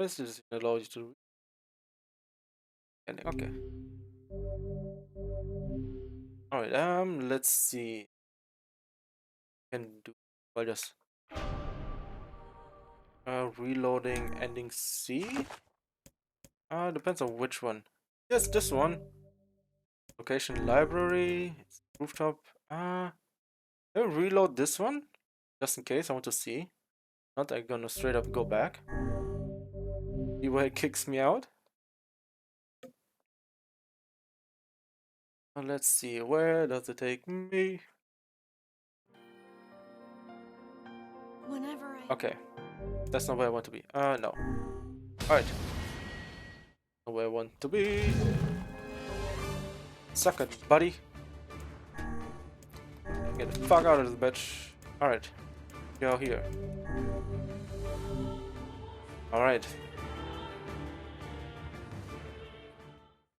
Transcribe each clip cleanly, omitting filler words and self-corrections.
This does it allow you to ending. Okay. Alright, let's see. Can do well just reloading ending C? Depends on which one. Yes, this one. Location library, it's rooftop. I'll reload this one just in case I want to see. Not I'm gonna straight up go back. See where it kicks me out. Let's see, where does it take me? Whenever Okay, that's not where I want to be. No. Alright. Not where I want to be. Suck it, buddy. Get the fuck out of this bitch. Alright. Go here. Alright.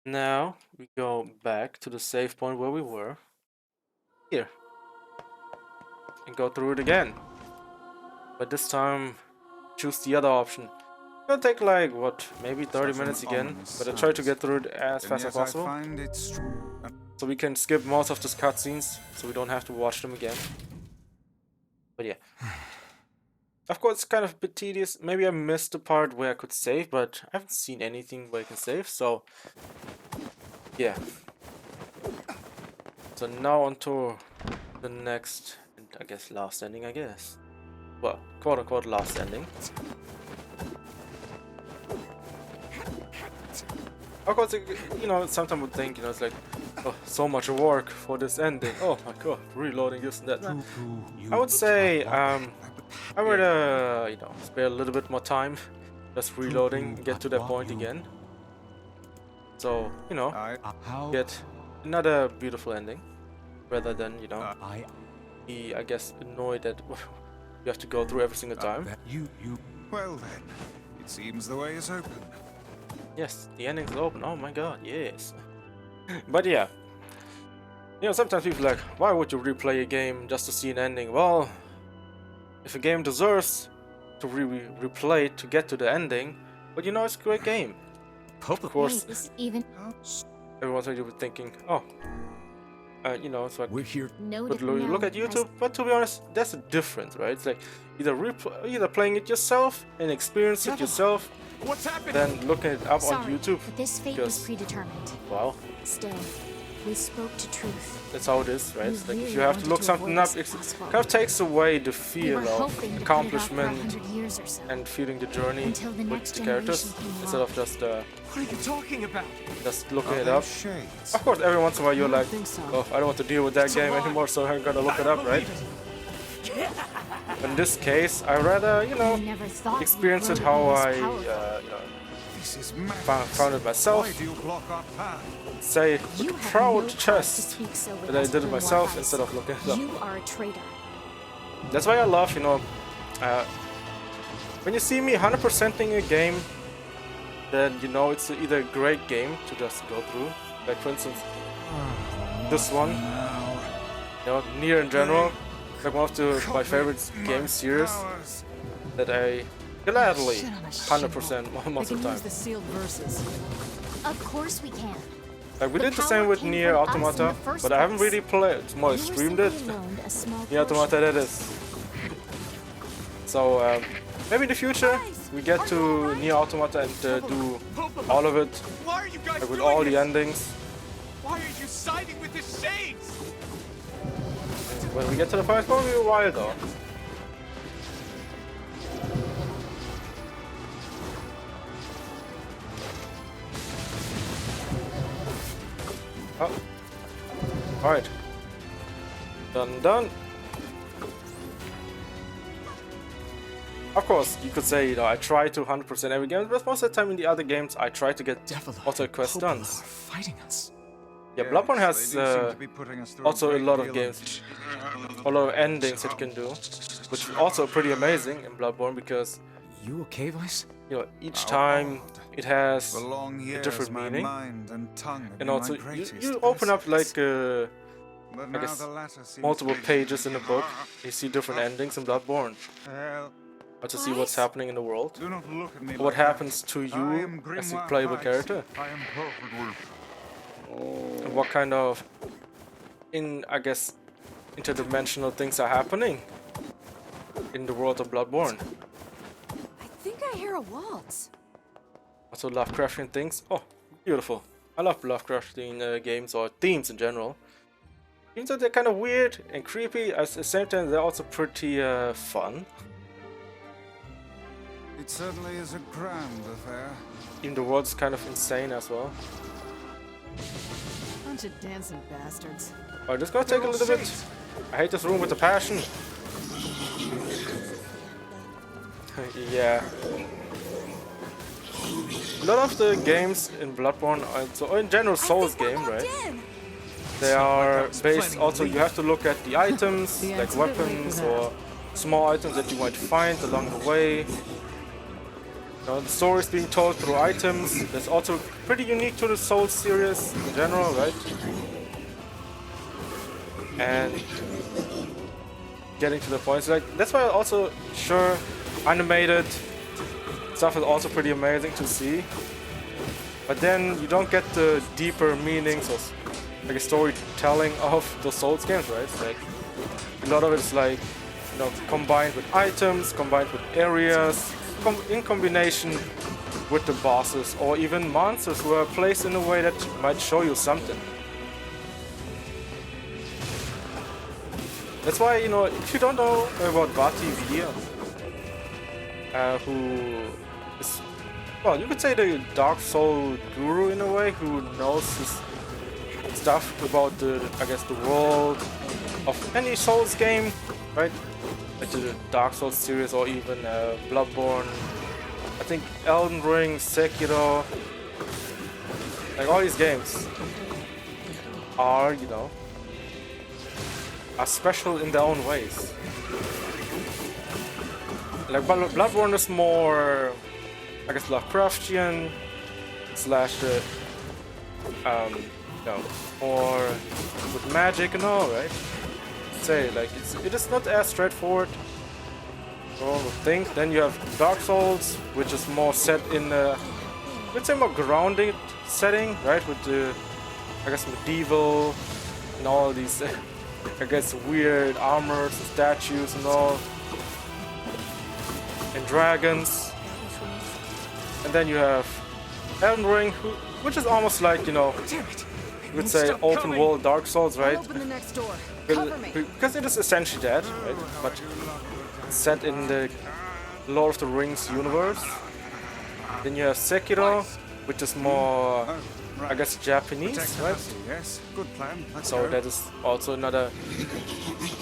Now we go back to the save point where we were. Here. And go through it again. But this time choose the other option. It'll take like what, maybe 30 minutes again, but I try to get through it as fast as possible. So we can skip most of these cutscenes, so we don't have to watch them again. But yeah. Of course, it's kind of a bit tedious. Maybe I missed the part where I could save, but I haven't seen anything where I can save, so yeah. So now on to the next, and I guess last ending, I guess. Well, quote-unquote last ending. Of course, you know, sometimes would think, you know, it's like, oh, so much work for this ending. Oh my god, reloading this and that. I would say, I would, you know, spare a little bit more time just reloading, get to that point again. So, you know, get another beautiful ending rather than, you know, be, I guess, annoyed that you have to go through every single time. Well then, it seems the way is open. Yes, the ending's open. Oh my god, yes. But yeah, you know, sometimes people are like, why would you replay a game just to see an ending? Well, if a game deserves to replay to get to the ending, but you know, it's a great game. Of course, everyone's going to be thinking, oh, you know, it's like, we're here. but you look at YouTube, but to be honest, that's a difference, right? It's like either playing it yourself and experience it yourself, What's happening? then looking it up on YouTube. But this fate was predetermined. Wow. Still, we spoke to truth. That's how it is, right? We It's like really if you have to wanted look to something avoid up, this it possible. kind of takes away the We feel were of hoping to accomplishment put it off for 100 years or so, and feeling the journey until the with next the characters generation came instead of just What are you talking about? looking Are it they up. shades? Of course, every once in a while you're I don't like, think so. oh, I don't want to deal with that It's a game lie. anymore, so I'm gonna look it up, right? Believe it. In this case, I rather, you know, I never thought experience we'd it grow how to I, be this powerful. you know, This is madness. found it myself. Why do you block our path? Say You with have proud no cause to chest speak so with that I us, did it Blue myself Eyes. instead of looking it up. You are a traitor. That's why I love, you know, when you see me 100%ing a game, then you know it's either a great game to just go through. Like for instance, this one, you know, Nier in general, like one of my favorite game series that I gladly 100% most of the time. the sealed verses. Of course we can. Like we The did the same power with came Nier from us in Automata, the first but I haven't place. really played. It's more You were streamed simply it. loaned a small Nier Automata, portion. that is. So maybe in the future we get to Nier Automata and do all of it, Why are you guys like with doing all the this? endings. Why are you siding with the shades? When we get to the fight, it's probably a while though. Oh. Alright. Done. Of course, you could say, you know, I try to 100% every game, but most of the time in the other games, I try to get auto quest done. Fighting us. Yeah, Bloodborne has They do seem to be putting us through also a great lot of deal games, a lot of endings that you can do, which is also pretty amazing in Bloodborne because, You okay, Vice? you know, each How time odd. it has For long a years, different my meaning, mind and tongue have and been also my greatest you open up assets. like But I now guess the latter seems multiple to be- pages in the book. You see different endings in Bloodborne. Well, or to see what's happening in the world. Do not look at me What like that. happens to I you am as the Grimoire playable Heist. character, I am perfectly. and what kind of, I guess, interdimensional things are happening in the world of Bloodborne. I think I hear a waltz. Also Lovecraftian things. Oh, beautiful. I love Lovecraftian games or themes in general. Even though they're kind of weird and creepy, at the same time they're also pretty fun. It certainly is a grand affair. Even the world's kind of insane as well. Bunch of dancing bastards. Alright, this is gonna take a little bit. I hate this room with a passion. Yeah. A lot of the games in Bloodborne, or in general Souls game, right? They are based also, you have to look at the items, like weapons or small items that you might find along the way. You know, the story is being told through items. That's also pretty unique to the Souls series in general, right? And getting to the point, like that's why also sure animated stuff is also pretty amazing to see. But then you don't get the deeper meanings or like a storytelling of the Souls games, right? It's like a lot of it's like, you know, combined with items, combined with areas, in combination with the bosses or even monsters who are placed in a way that might show you something. That's why, you know, if you don't know about Vati Vir, who is, well, you could say the Dark Soul guru in a way, who knows his stuff about the, I guess, the world of any Souls game, right? Like the Dark Souls series or even Bloodborne, I think Elden Ring, Sekiro, like all these games are, you know, are special in their own ways. Like Bloodborne is more, I guess, Lovecraftian slash you know, or with magic and all, right? Say like it is not as straightforward or would think. Then you have Dark Souls, which is more set in a, let's say, more grounded setting, right? With the, I guess, medieval and all these I guess weird armors and statues and all, and dragons. And then you have Elden Ring, which is almost like, you know, you would say open world Dark Souls, right? Open the next door. Cover me. Because it is essentially that, right? But set in the Lord of the Rings universe. Then you have Sekiro, which is more, I guess, Japanese, right? Yes, good plan. Let's So go. that is also another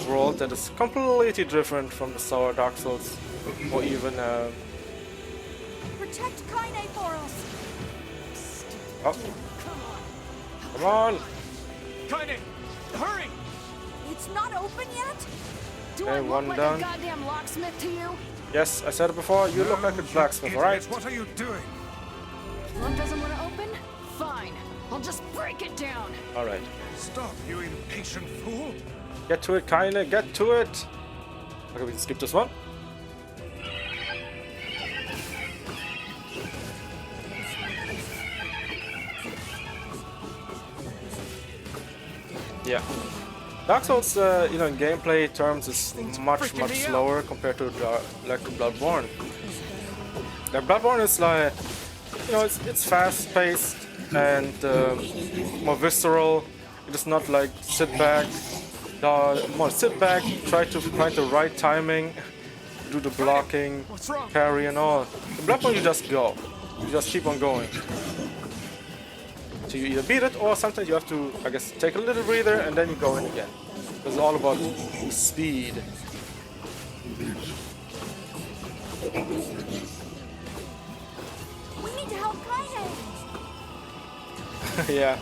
world that is completely different from the Sour Dark Souls, or even Protect Kaine for us. oh, come on! Kaine, hurry! It's not open yet. Do Okay, I look one like down. a goddamn locksmith to you? Yes, I said it before. You look like a blacksmith, Idiot, alright? What are you doing? One doesn't want to open? Fine. I'll just break it down. All right, Stop, you impatient fool! get to it, Kaine, get to it. Okay, we can skip this one. Yeah. Dark Souls, you know, in gameplay terms, is much slower compared to like to Bloodborne. Like Bloodborne is like, you know, it's fast-paced and more visceral. It is not like sit back, more sit back, try to find the right timing, do the blocking, What's wrong? parry and all. In Bloodborne, you just go, you just keep on going. So you either beat it, or sometimes you have to, I guess, take a little breather and then you go in again. It's all about speed. We need to help Kaine. Yeah.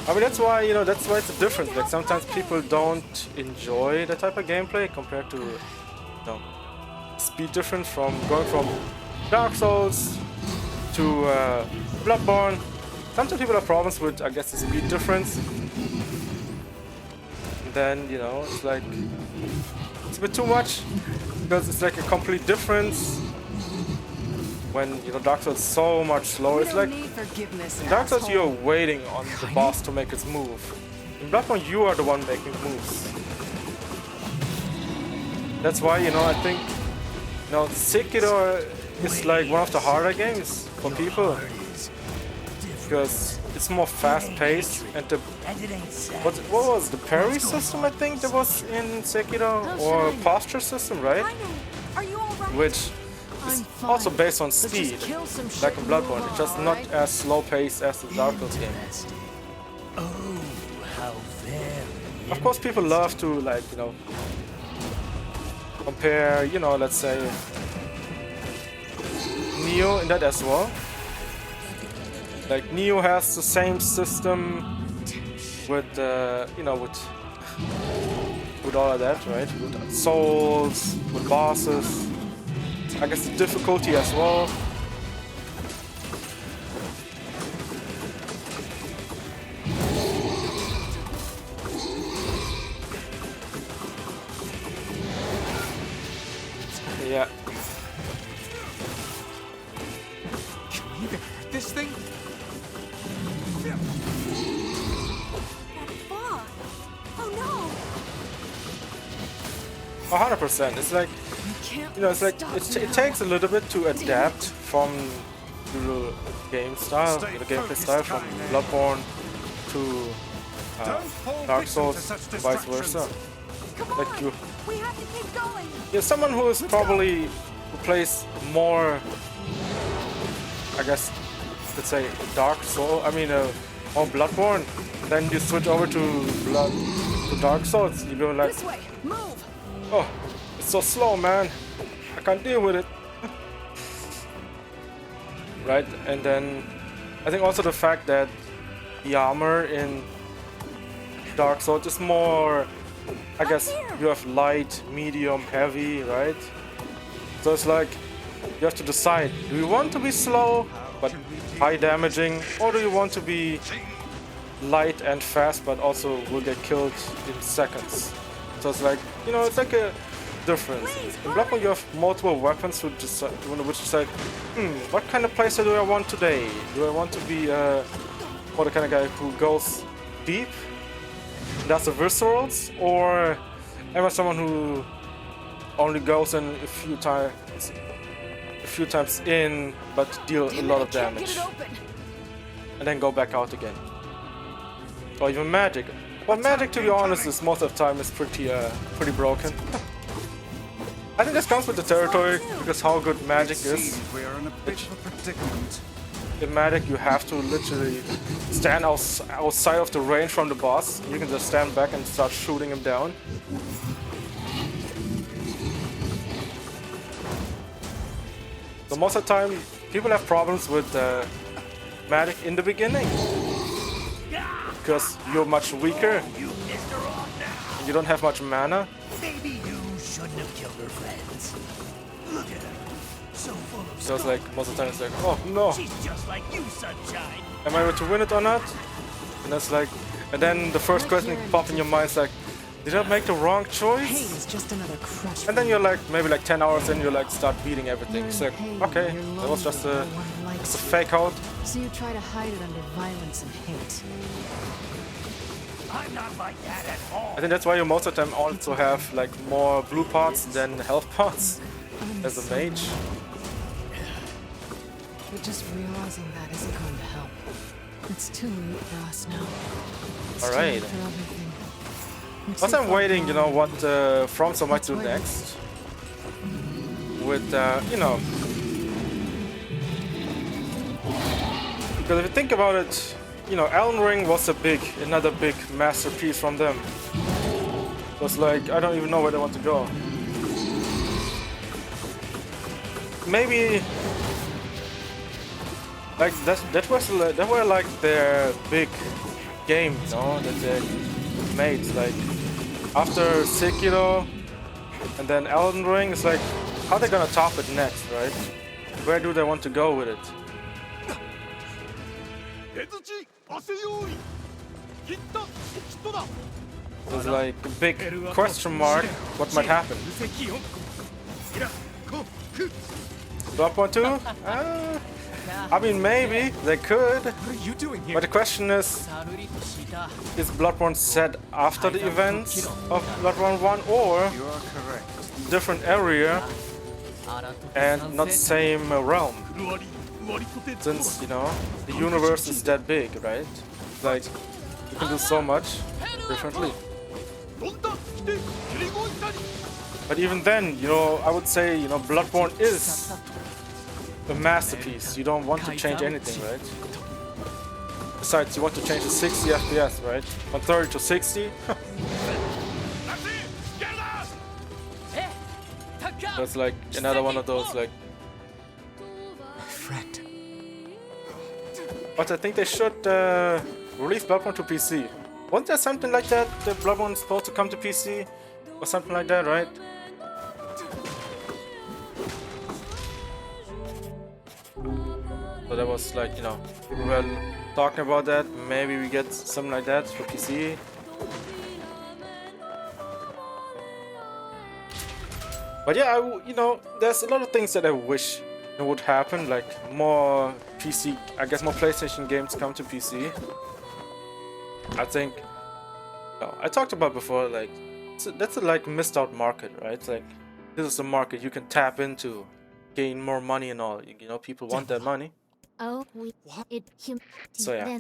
I mean, that's why, you know, that's why it's a difference. Like, sometimes people don't enjoy that type of gameplay compared to, you know, speed difference from going from Dark Souls to Bloodborne. Sometimes people have problems with, I guess, the speed difference. And then, you know, it's like, it's a bit too much. because it's like a complete difference when Dark Souls is so much slower. It's like in Dark Souls you're waiting on the boss to make its move. In Bloodborne you are the one making moves. That's why I think Sekiro is like one of the harder games for people because it's more fast-paced and the what was the parry system I think that was in Sekiro or posture system, right? Which is also based on speed, like in Bloodborne. It's just not as slow-paced as the Dark Souls game. Of course, people love to compare, let's say Neo in that as well. Like Neo has the same system with with all of that, right? With souls, with bosses. I guess the difficulty as well. Yeah. Can we even hurt this thing? Oh no! 100%. It's like it's like it takes a little bit to adapt from the game style, the gameplay style from Bloodborne to Dark Souls, vice versa. Like you're someone who is probably who plays more, I guess, let's say Dark Souls. I mean, more Bloodborne. Then you switch over to Dark Souls. You go like, oh, it's so slow, man. I can't deal with it. Right, and then I think also the fact that the armor in Dark Souls is more, I guess you have light, medium, heavy, right? So it's like you have to decide, do you want to be slow but high damaging, or do you want to be light and fast but also will get killed in seconds? So it's like, it's like a difference. In Bloodborne you have multiple weapons which is like, what kind of playstyle do I want today? Do I want to be the kind of guy who goes deep, does the viscerals, or am I someone who only goes in a few times in but deal a lot of damage and then go back out again? Or even magic. Well, magic, to be honest, is most of the time is pretty broken. I think this comes with the territory, because how good magic is. In magic you have to literally stand outside of the range from the boss. You can just stand back and start shooting him down. So most of the time people have problems with magic in the beginning, because you're much weaker and you don't have much mana. Maybe you shouldn't have killed her friends. Look at her. So full of So it's like most of the time it's like, oh no, She's just like you, sunshine. am I able to win it or not? And that's like, and then the first question pops in your mind is like, did I make the wrong choice? Just another crush. And then you're like, maybe like 10 hours in, you like start beating everything. It's like, okay, that was just a fake out. So you try to hide it under violence and hate. I'm not like that at all. I think that's why you most of the time also have like more blue parts than health parts as a mage. But just realizing that isn't going to help. It's too late for us now. It's too late Alright. for everything. Also, I'm waiting, what FromSoft might do next. With, because if you think about it, Elden Ring was another big masterpiece from them. So it's like, I don't even know where they want to go. Maybe, like, that were like their big game, that they made. Like, after Sekiro and then Elden Ring, it's like, how are they gonna top it next, right? Where do they want to go with it? There's like a big question mark what might happen. Bloodborne 2? I mean, maybe they could. What are you doing here? But the question is Bloodborne set after the events of Bloodborne 1 or You are correct. different area and not same realm? Since, you know, the universe is that big, right? Like, you can do so much differently. But even then, you know, I would say, you know, Bloodborne is a masterpiece. You don't want to change anything, right? Besides, you want to change the 60 FPS, right? From 30 to 60? That's like another one of those, like... Friend. But I think they should release Bloodborne to PC. Wasn't there something like that? That Bloodborne is supposed to come to PC? Or something like that, right? So that was like, you know, people were talking about that. Maybe we get something like that for PC. But yeah, you know, there's a lot of things that I wish it would happen. Like more PC, I guess more PlayStation games come to PC. I think, I talked about before, like, that's a like missed out market, right? It's like, this is a market you can tap into, gain more money and all. You know, people want that money. Oh, So yeah.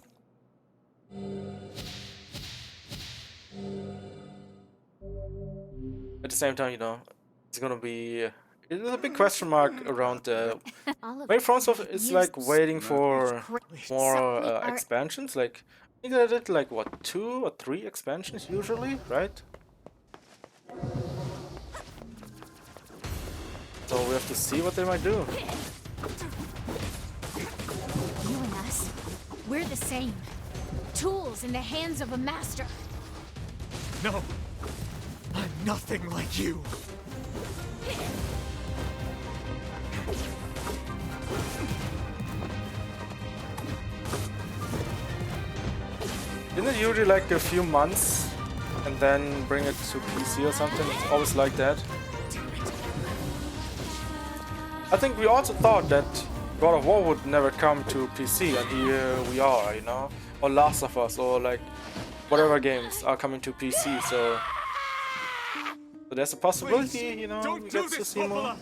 At the same time, you know, it's gonna be there's a big question mark around maybe FromSoft is like waiting for more expansions. Like I think they did like what 2 or 3 expansions usually, right? So we have to see what they might do. You and us, we're the same. Tools in the hands of a master. No. I'm nothing like you. Isn't it usually like a few months and then bring it to PC or something? It's always like that. I think we also thought that God of War would never come to PC, and here we are, you know? Or Last of Us, or like whatever games are coming to PC, so there's a possibility, you know, we get to see more.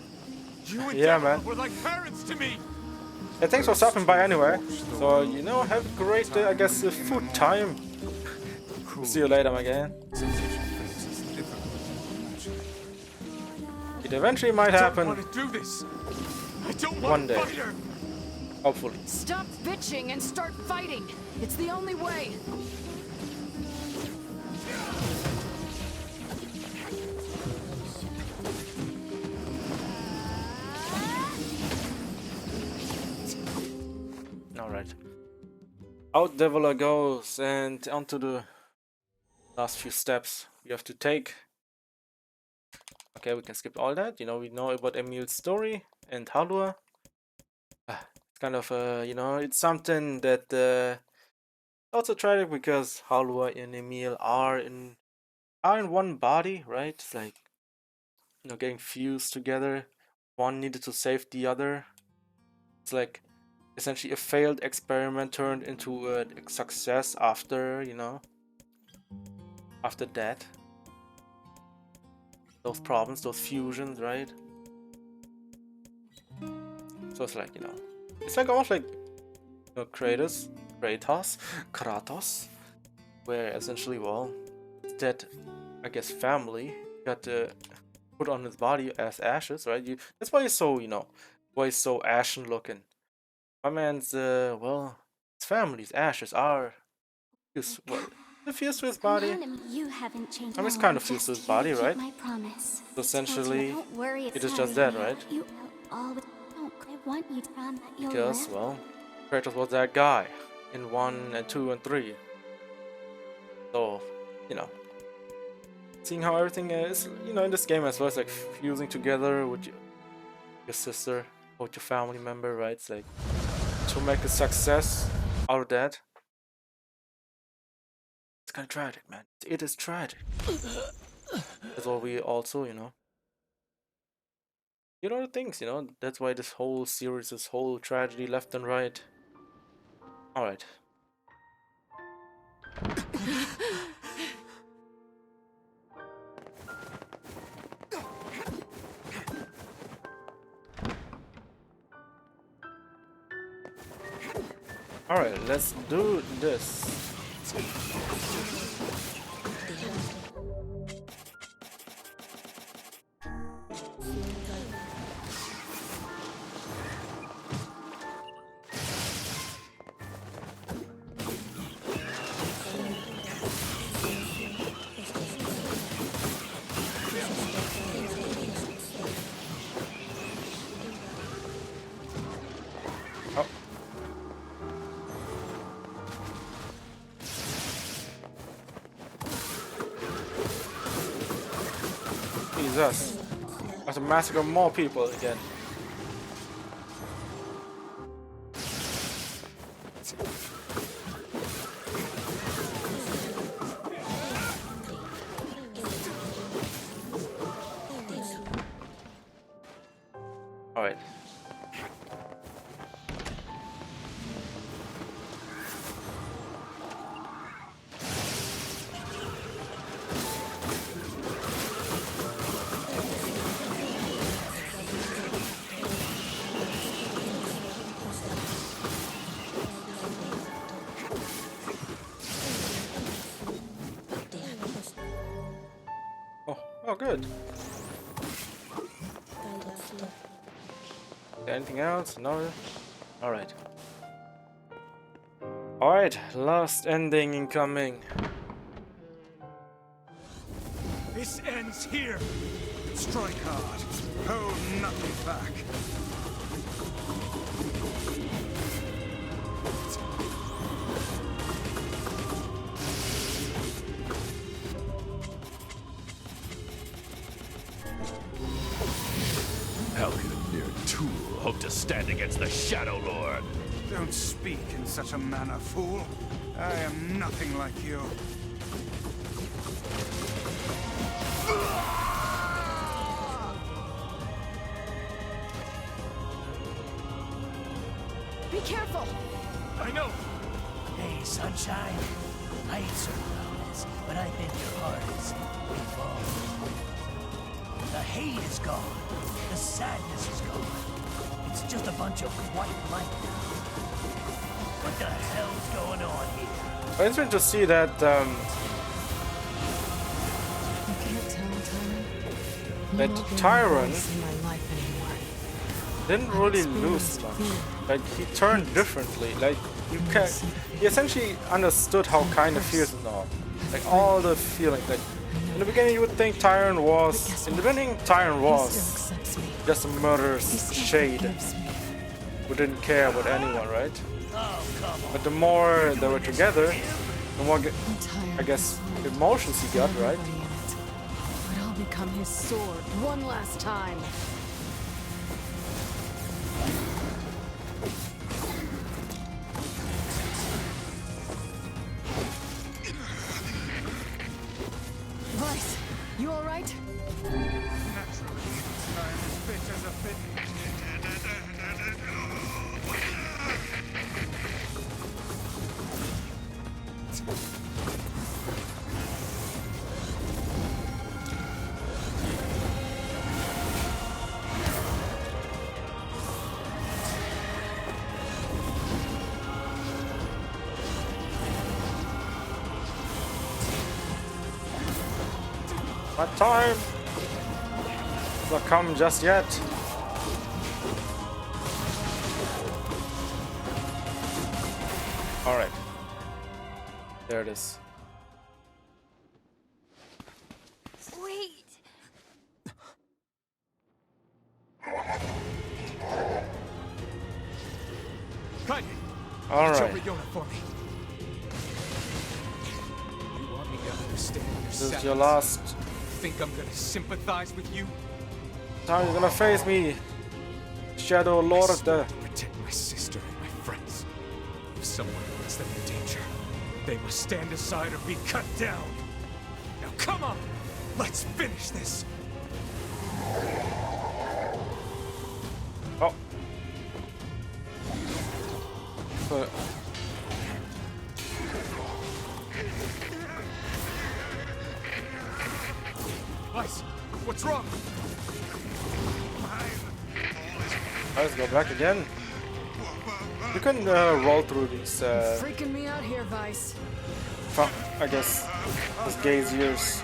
Yeah, man. We're like parents to me. Yeah, thanks for stopping by anyway. So, you know, have a great, I guess, food time. See you later, my man. It eventually might I happen. don't want to do this. I don't want One to day. fight her. Hopefully. Stop bitching and start fighting. It's the only way. Alright. Out Deviler goes, and onto the last few steps we have to take. Okay, we can skip all that. You know, we know about Emil's story and Halua. It's kind of, you know, it's something that also tragic because Halua and Emil are in one body, right? It's like, you know, getting fused together. One needed to save the other. It's like essentially a failed experiment turned into a success after, you know, after that. Those problems, those fusions, right? So it's like, you know, it's like almost like, you know, Kratos, where essentially, well, that, I guess, family got put on his body as ashes, right? That's why he's so, you know, why he's so ashen looking. My man's, well, his family's ashes are fused, well, they're fused to his body. You haven't changed. I mean, it's kind of fused to his body, right? My promise. So essentially, Don't worry, it is just that, right? You always don't. I want you to promise that you'll Because, live. well, Kratos was that guy in 1 and 2 and 3. So, you know, seeing how everything is, you know, in this game as well, it's like fusing together with your sister, or with your family member, right? It's like to make a success out of that. It's kind of tragic, man. It is tragic. That's what we also, you know, You know the things, you know, that's why this whole series, this whole tragedy left and right. Alright. Alright, let's do this. Oh. Jesus. I have to massacre more people again. Alright. Oh, good. Anything else? No? Alright. Alright, last ending incoming. This ends here. Strike hard. Hold nothing back. How can a mere tool hope to stand against the Shadow Lord? Don't speak in such a manner, fool. I am nothing like you. Be careful! I know. Hey, sunshine. I ain't surprised, but I think your heart is involved. The hate is gone. The sadness is gone. It's just a bunch of white light now. What the hell's going on here? It's interesting to see that You can't tell, Tyron. That No longer Tyron- a voice in my life anymore. didn't really lose much. Like, he turned differently. Like, you can he essentially understood how kind of feels now. Like, all the feelings. Like, in the beginning you would think Tyron was... In the beginning, Tyron He was still accepts me. just a He murderous still shade forgives me. who didn't care about anyone, right? Oh, come on. But the more they were together, the more, I'm tired I of guess, this world. emotions he got, right? Everybody in it. But I'll become his sword one last time. Vice, you all right? Naturally, I'm as fit as a fit. My time! It's not come just yet. Alright. There it is. Wait! Kaide, Alright. show Riona for me. You want me to understand your This is sadness? your last Think I'm gonna sympathize with you? time you're gonna face me. Shadow Lord I of swore the... to protect my sister and my friends. If someone puts them in danger, they must stand aside or be cut down. Now come on, let's finish this. for... Vice, what's wrong? Let's go back again. You can roll through these, Freaking me out here, Vice. I guess, these gaze years.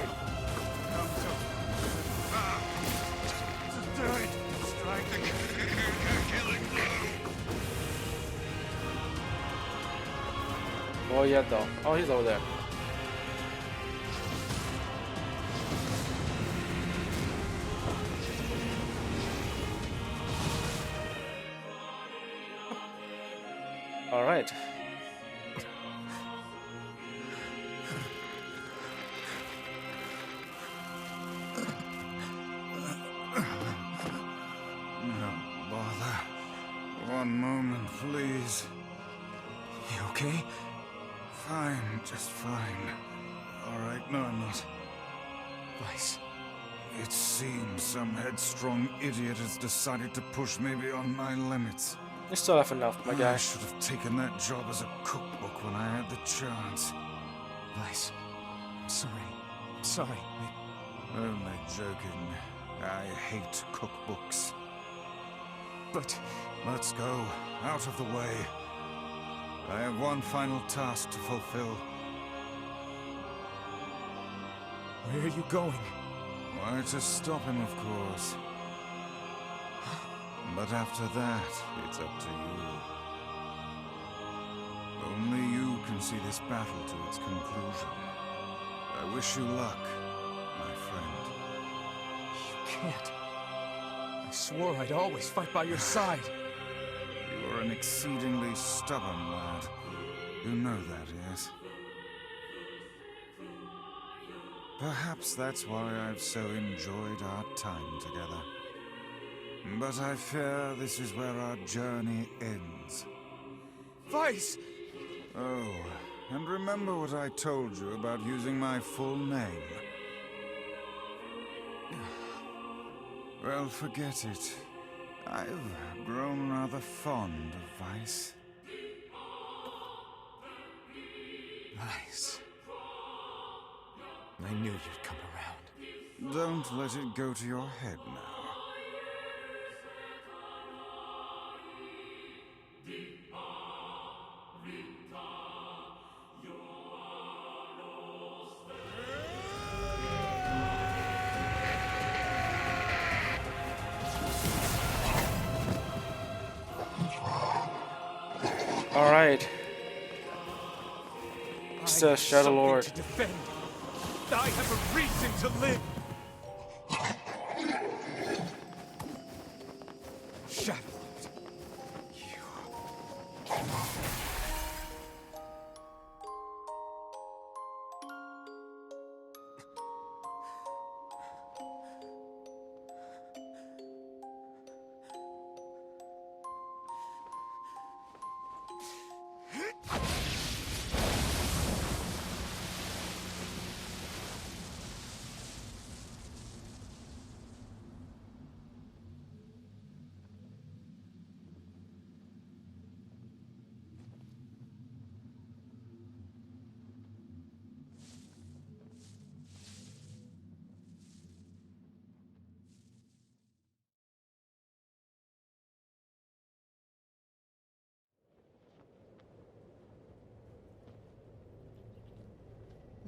Do it! Strike the killing blow! Oh, yeah, though. Oh, he's over there. All right. No bother. One moment, please. You okay? Fine, just fine. All right, no, I'm not. Vice, It seems some headstrong idiot has decided to push me beyond my limits. You still have enough, my I guy. should have taken that job as a cookbook when I had the chance. Vice, I'm sorry. I'm sorry. Only joking. I hate cookbooks. But Let's go. Out of the way. I have one final task to fulfill. where are you going? Why, to stop him, of course. But after that, it's up to you. Only you can see this battle to its conclusion. I wish you luck, my friend. You can't. I swore I'd always fight by your side. You are an exceedingly stubborn lad. You know that, yes? Perhaps that's why I've so enjoyed our time together. But I fear this is where our journey ends. Vice! Oh, and remember what I told you about using my full name? Well, forget it. I've grown rather fond of Vice. Vice. I knew you'd come around. Don't let it go to your head now. All right. I It's have Shadow something Lord. to defend. I have a reason to live. Shadow Lord. You.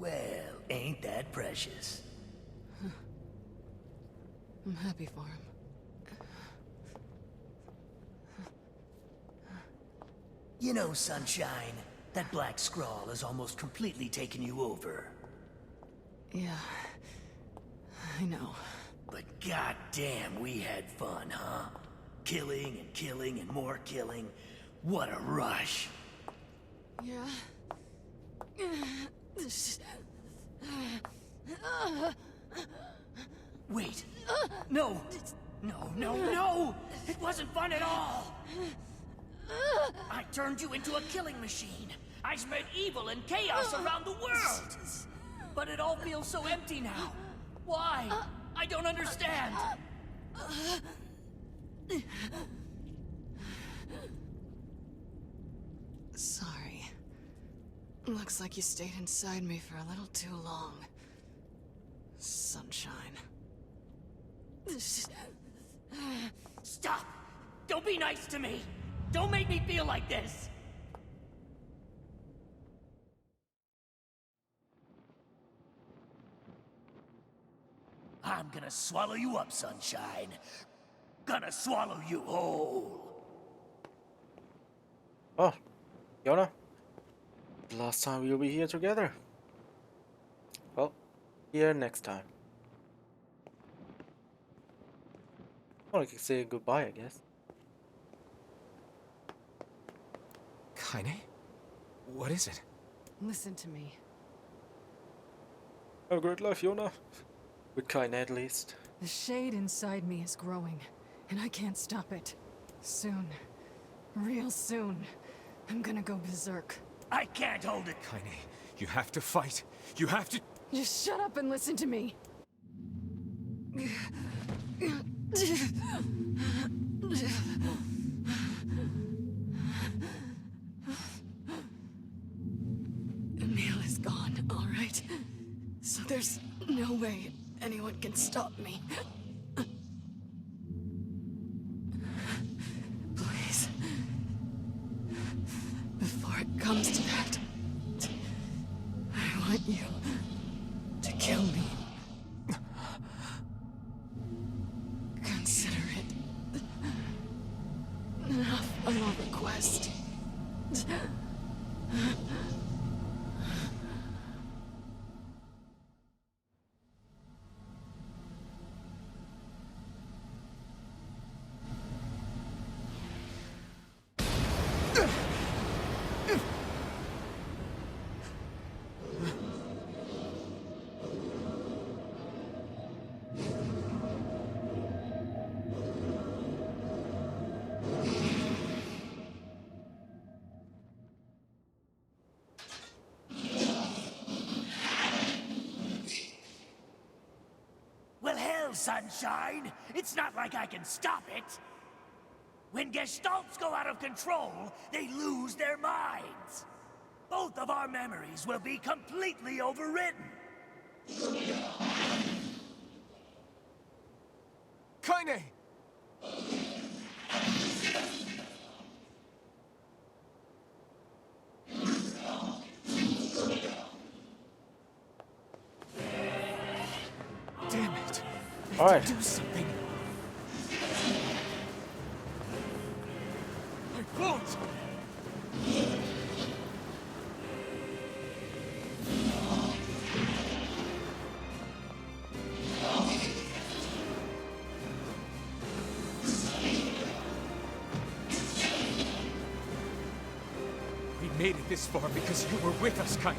Well, ain't that precious? I'm happy for him. You know, Sunshine, that black scrawl has almost completely taken you over. Yeah. I know. But goddamn, we had fun, huh? Killing and killing and more killing. What a rush. Yeah. Wait. No. No, no, no! It wasn't fun at all! I turned you into a killing machine. I spread evil and chaos around the world. But it all feels so empty now. Why? I don't understand. Sorry. Looks like you stayed inside me for a little too long. Sunshine. Stop! Don't be nice to me! Don't make me feel like this! I'm gonna swallow you up, Sunshine. Gonna swallow you whole. Oh, Yona. The last time we'll be here together. Well, here next time. Well, I can say goodbye, I guess. Kaine? What is it? Listen to me. Have a great life, Yona. With Kaine at least. The shade inside me is growing, and I can't stop it. Soon, real soon, I'm gonna go berserk. I can't hold it. Kaine, you have to fight. You have to... Just shut up and listen to me. Emil is gone, all right? So there's no way anyone can stop me. Please. Before it comes to that, I want you to kill me. Consider it a final request. Well, hell, Sunshine! It's not like I can stop it! When Gestalts go out of control, they lose their minds! Both of our memories will be completely overwritten! Kaine! Damn it! All right. Do something! I won't! We made it this far because you were with us, Kaine.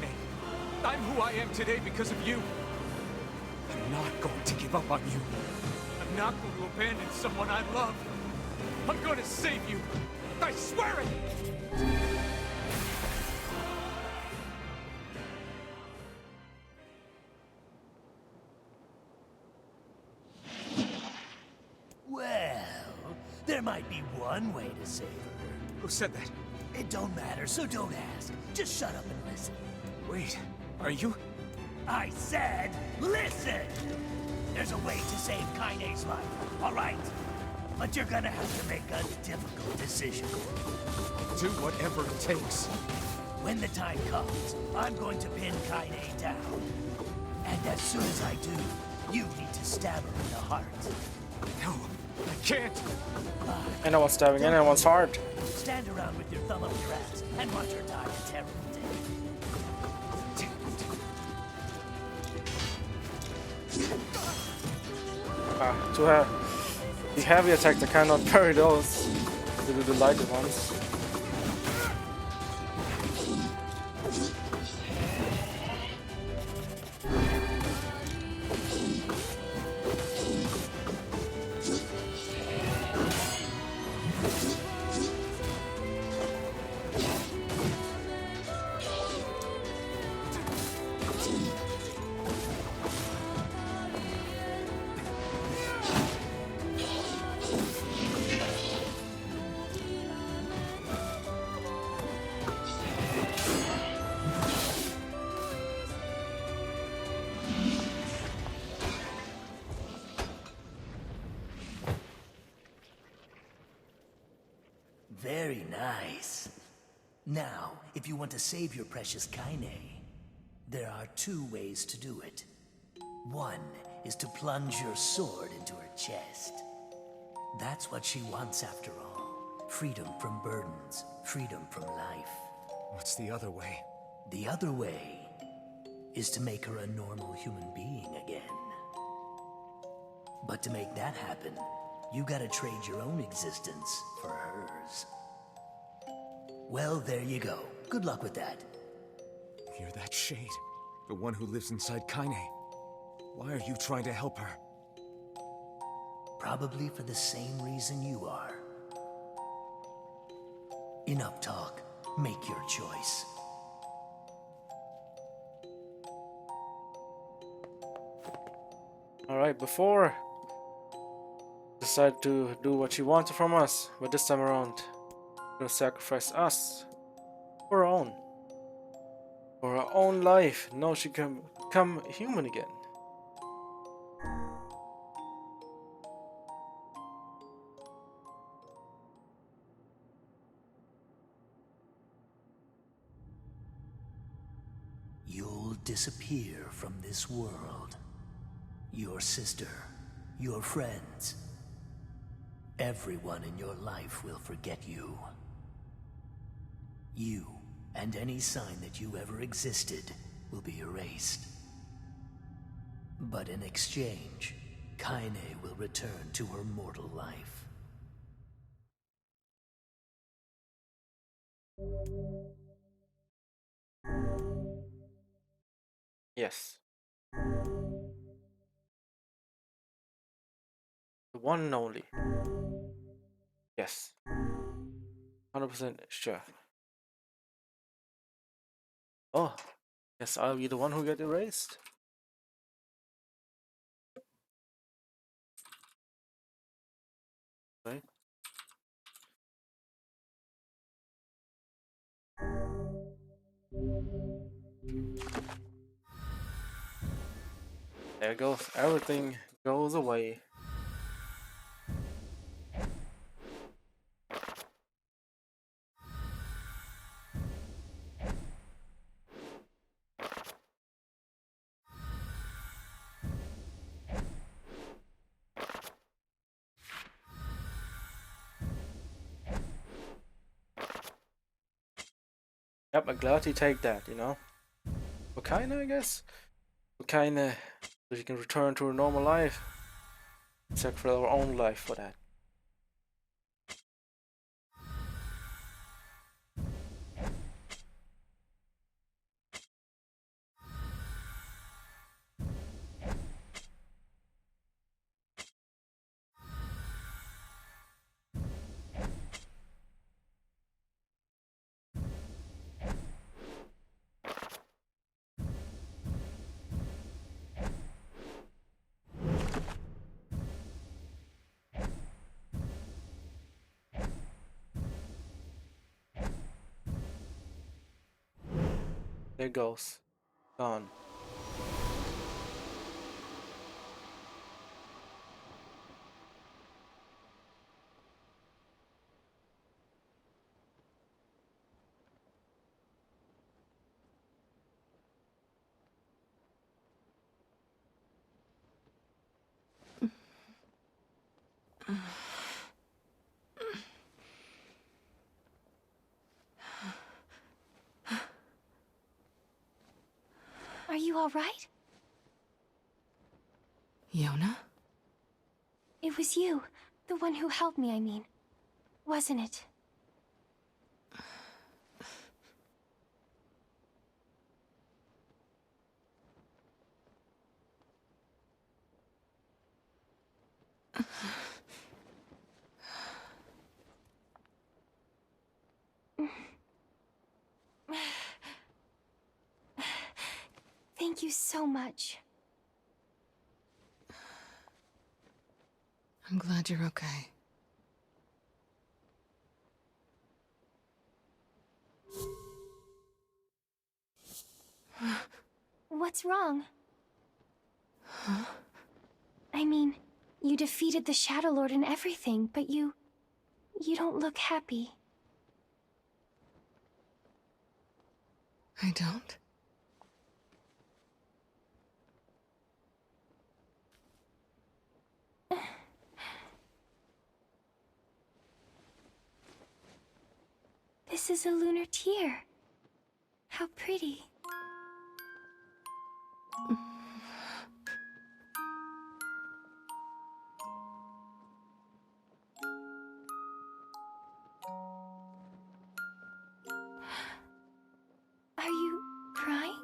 I'm who I am today because of you. I'm not going to give up on you. I'm not going to abandon someone I love. I'm going to save you. I swear it! Well, there might be one way to save her. Who said that? It don't matter, so don't ask. Just shut up and listen. Wait, are you? I said, listen! There's a way to save Kaine's life, all right? But you're gonna have to make a difficult decision. Do whatever it takes. When the time comes, I'm going to pin Kaine down. And as soon as I do, you need to stab her in the heart. No, I can't. And I was stabbing in anyone's heart. Stand around with your thumb up your ass and watch her die a terrible death. Damn it. To the heavy attacks, I cannot parry those. To do the lighter ones. Very nice. Now, if you want to save your precious Kaine, there are two ways to do it. One is to plunge your sword into her chest. That's what she wants after all. Freedom from burdens, freedom from life. What's the other way? The other way is to make her a normal human being again. But to make that happen, you gotta trade your own existence for hers. Well, there you go. Good luck with that. You're that shade. The one who lives inside Kaine. Why are you trying to help her? Probably for the same reason you are. Enough talk. Make your choice. Alright, before decide to do what she wanted from us, but this time around, gonna sacrifice us for her own life. No, she can become human again. You'll disappear from this world. Your sister, your friends, everyone in your life will forget you. You and any sign that you ever existed will be erased. But in exchange, Kaine will return to her mortal life. Yes. The one and only. Yes. 100% sure. Oh, yes, I'll be the one who get erased. Right? There goes everything goes away. Yep, I'm glad you take that, you know. But kinda, I guess. But kinda, so she can return to her normal life. Sacrifice our own life for that. There it goes. Gone. Are you all right? Yona? It was you. The one who helped me, I mean. Wasn't it? Thank you so much. I'm glad you're okay. What's wrong? Huh? I mean, you defeated the Shadow Lord and everything, but you don't look happy. I don't? This is a lunar tear. How pretty. Are you crying?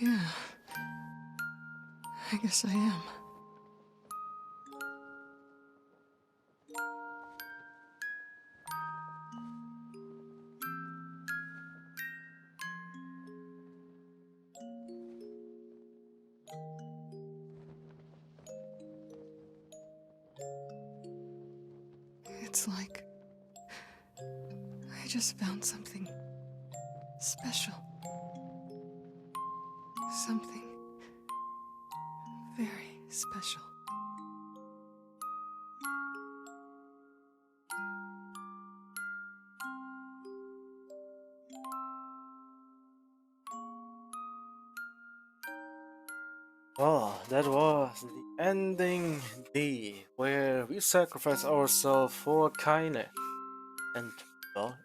Yeah. I guess I am. It's like I just found something special. Something very special. Oh, that was the ending D, where we sacrifice ourselves for Kaine, and, well,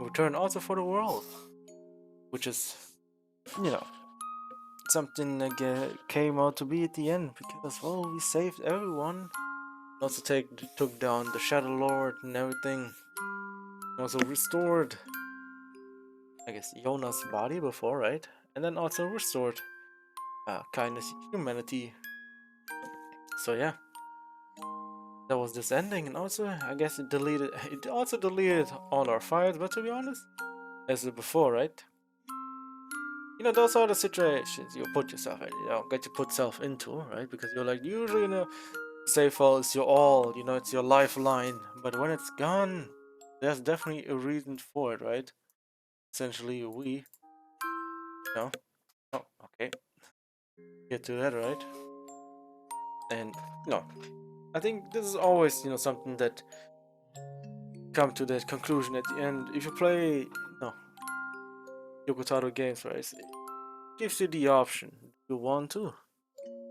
in return also for the world, which is, you know, something that came out to be at the end, because, well, we saved everyone, also took down the Shadow Lord and everything, also restored, I guess, Yona's body before, right? And then also restored Kaine's humanity. So yeah. That was this ending, and also I guess it also deleted all our files, but to be honest, as before, right? You know, those are the situations you put yourself in, get to put yourself into, right? Because you're like, usually, save file is your all, it's your lifeline, but when it's gone, there's definitely a reason for it, right? Essentially, oh, okay, get to that, right? And, I think this is always, something that come to that conclusion at the end. If you play, Yokotaro games, right? It gives you the option. Do you want to?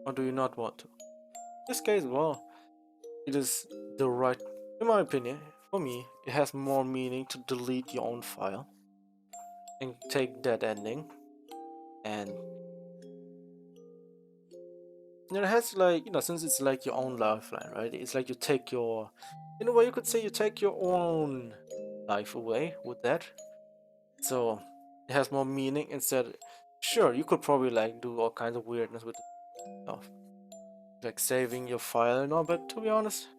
Or do you not want to? In this case, well, it is the right, in my opinion, for me, it has more meaning to delete your own file and take that ending. And it has like, since it's like your own lifeline, right? It's like you take in a way you could say you take your own life away with that. So it has more meaning instead. Sure, you could probably like do all kinds of weirdness with stuff, like saving your file and all, but to be honest,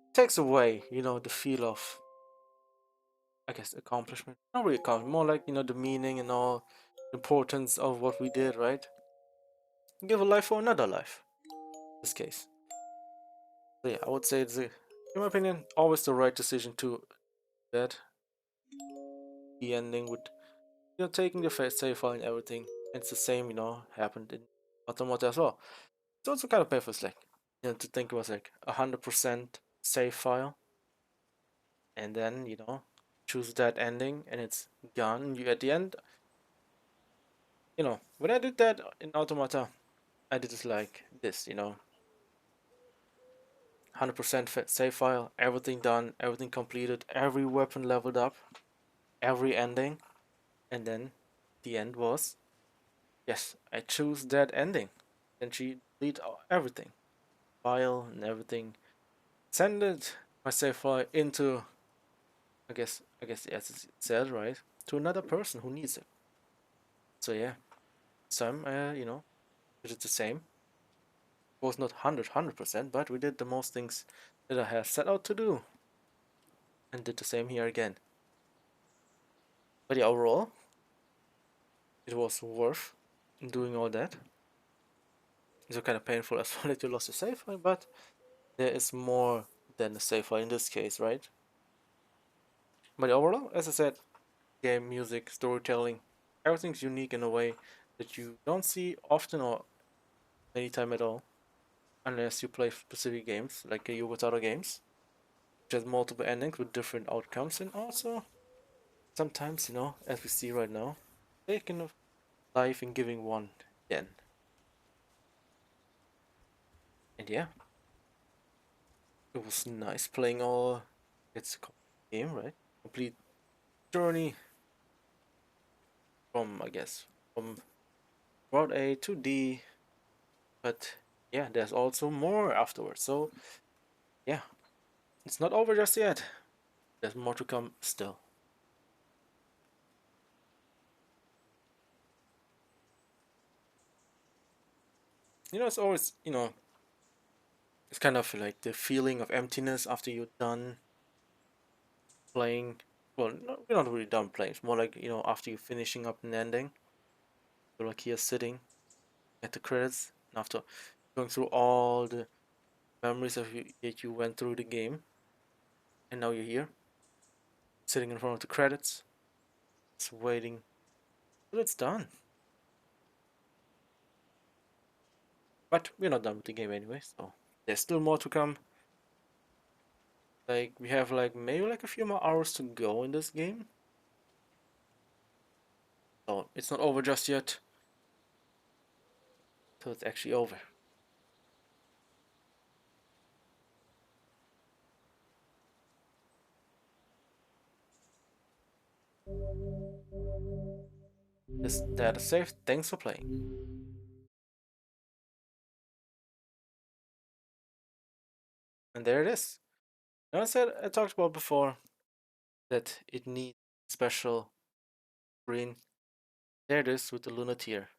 it takes away, the feel of, I guess, accomplishment. Not really accomplishment, more like, the meaning and all, the importance of what we did, right? Give a life for another life, in this case. So yeah, I would say it's, in my opinion, always the right decision to that. The ending with, taking the save file and everything. And it's the same, happened in Automata as well. It's also kind of painful, like, to think it was like 100% save file, and then choose that ending, and it's gone. You at the end, when I did that in Automata, I did it like this, 100% save file, everything done, everything completed, every weapon leveled up, every ending, and then the end was, yes, I choose that ending. Then she delete everything, file and everything, send it my save file into, I guess as it said, right, to another person who needs it. So yeah, some did it the same. It was not 100%, but we did the most things that I have set out to do, and did the same here again. But yeah, overall, it was worth doing all that. It's kind of painful as well that you lost a save file, but there is more than a save file in this case, right? But overall, as I said, game, music, storytelling, everything's unique in a way that you don't see often or anytime at all, unless you play specific games like Yokotaro games, which has multiple endings with different outcomes, and also sometimes, you know, as we see right now, taking a life and giving one again. And yeah, it was nice playing all. It's a complete game, right? Complete journey from, I guess, from Route A to D. But yeah, there's also more afterwards. So yeah, it's not over just yet. There's more to come still. You know, it's always, you know, it's kind of like the feeling of emptiness after you're done playing. Well, no, we're not really done playing. It's more like, you know, after you're finishing up an ending, you're like here sitting at the credits, and after going through all the memories of you that you went through the game, and now you're here, sitting in front of the credits, just waiting till it's done. But we're not done with the game anyway, so there's still more to come. Like we have like maybe like a few more hours to go in this game. So it's not over just yet. Till it's actually over. This data saved. Thanks for playing. And there it is. Now I talked about before that it needs special screen. There it is with the Lunar tier.